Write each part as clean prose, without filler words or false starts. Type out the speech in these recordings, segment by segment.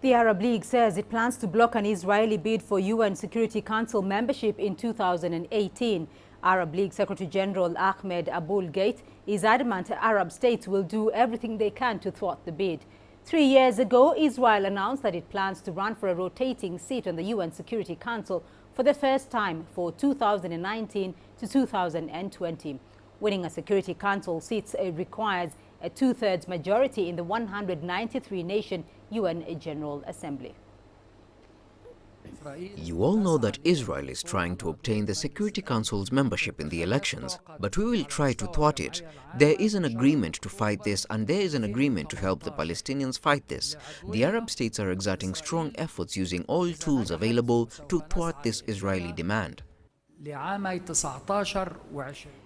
The Arab League says it plans to block an Israeli bid for UN Security Council membership in 2018. Arab League Secretary General Ahmed Aboul Gate is adamant Arab states will do everything they can to thwart the bid. 3 years ago, Israel announced that it plans to run for a rotating seat on the UN Security Council for the first time for 2019 to 2020. Winning a Security Council seat requires a two-thirds majority in the 193-nation UN General Assembly. You all know that Israel is trying to obtain the Security Council's membership in the elections, but we will try to thwart it. There is an agreement to fight this, and there is an agreement to help the Palestinians fight this. The Arab states are exerting strong efforts using all tools available to thwart this Israeli demand.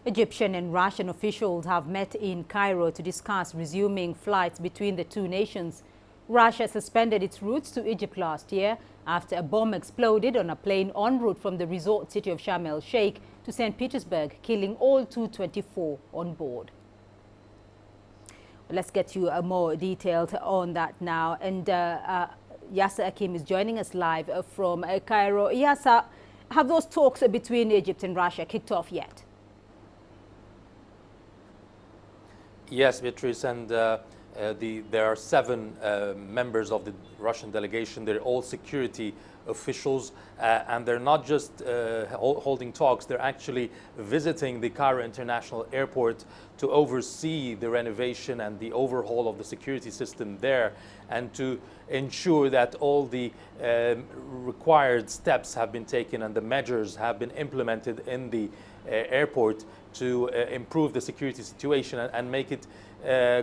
Egyptian and Russian officials have met in Cairo to discuss resuming flights between the two nations. Russia suspended its routes to Egypt last year after a bomb exploded on a plane en route from the resort city of Sharm el-Sheikh to Saint Petersburg, killing all 224 on board. Let's get you more details on that now. And Yasser Akim is joining us live from Cairo. Yasser, have those talks between Egypt and Russia kicked off yet? Yes, Beatrice, and there are 7 members of the Russian delegation. They're all security officials, and they're not just holding talks, they're actually visiting the Cairo International Airport to oversee the renovation and the overhaul of the security system there, and to ensure that all the required steps have been taken and the measures have been implemented in the airport to improve the security situation and make it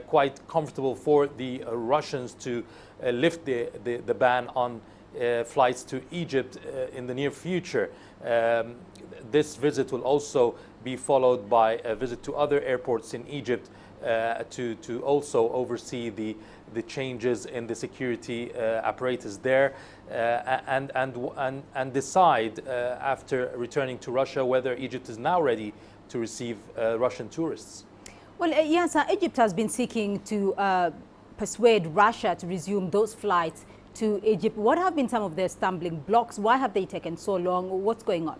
quite comfortable for the Russians to lift the ban on flights to Egypt in the near future. This visit will also be followed by a visit to other airports in Egypt to also oversee the changes in the security apparatus there and decide after returning to Russia whether Egypt is now ready to receive Russian tourists. Well, yes, Egypt has been seeking to persuade Russia to resume those flights to Egypt. What have been some of their stumbling blocks? Why have they taken so long? What's going on?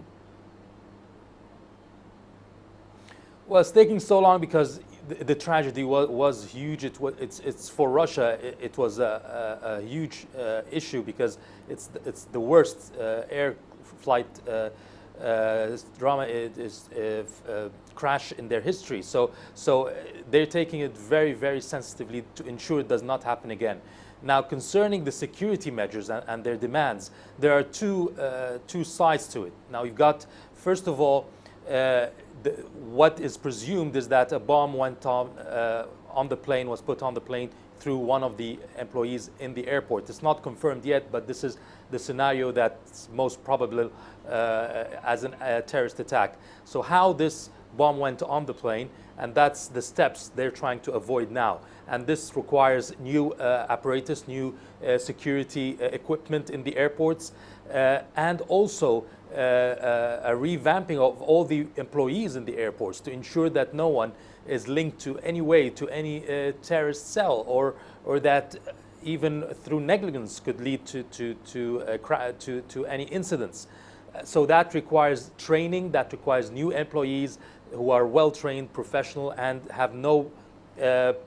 Well, it's taking so long because the tragedy was huge. It's for Russia. It was a huge issue because it's the worst air flight drama crash in their history. So they're taking it very, very sensitively to ensure it does not happen again. Now, concerning the security measures and their demands, there are two sides to it. Now, you've got, first of all, what is presumed is that a bomb went on the plane, was put on the plane through one of the employees in the airport. It's not confirmed yet, but this is the scenario that's most probable as a terrorist attack. So how this bomb went on the plane, and that's the steps they're trying to avoid now. And this requires new apparatus, new security equipment in the airports, and also a revamping of all the employees in the airports to ensure that no one is linked to any way to any terrorist cell, or that even through negligence could lead to any incidents. So that requires training, that requires new employees who are well-trained, professional, and have no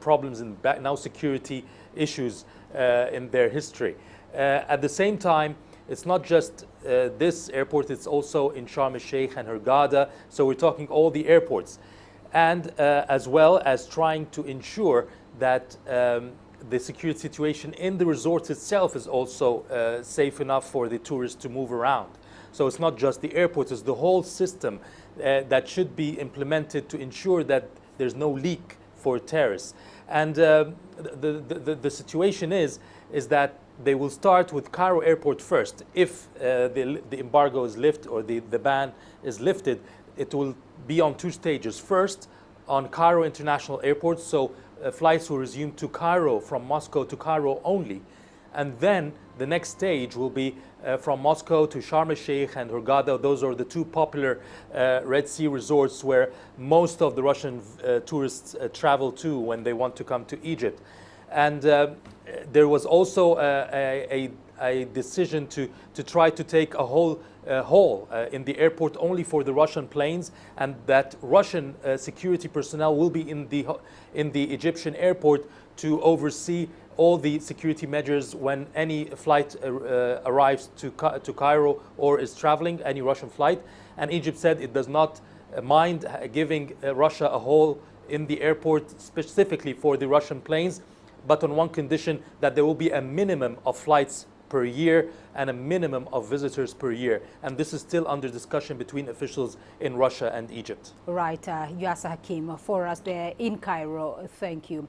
problems in no security issues in their history. At the same time, it's not just this airport, it's also in Sharm el-Sheikh and Hurghada, so we're talking all the airports. And as well as trying to ensure that the security situation in the resort itself is also safe enough for the tourists to move around. So it's not just the airports, it's the whole system that should be implemented to ensure that there's no leak for terrorists. And the situation is that they will start with Cairo airport first. If the embargo is lifted or the ban is lifted, it will be on 2 stages. First, on Cairo International Airport, so flights will resume to Cairo from Moscow to Cairo only. And then the next stage will be from Moscow to Sharm el-Sheikh and Hurghada. Those are the 2 popular Red Sea resorts where most of the Russian tourists travel to when they want to come to Egypt. And there was also a decision to try to take a hole in the airport only for the Russian planes, and that Russian security personnel will be in the Egyptian airport to oversee all the security measures when any flight arrives to Cairo or is traveling, any Russian flight. And Egypt said it does not mind giving Russia a hole in the airport specifically for the Russian planes, but on one condition, that there will be a minimum of flights per year and a minimum of visitors per year. And this is still under discussion between officials in Russia and Egypt. Right, Yasser Hakim, for us there in Cairo. Thank you.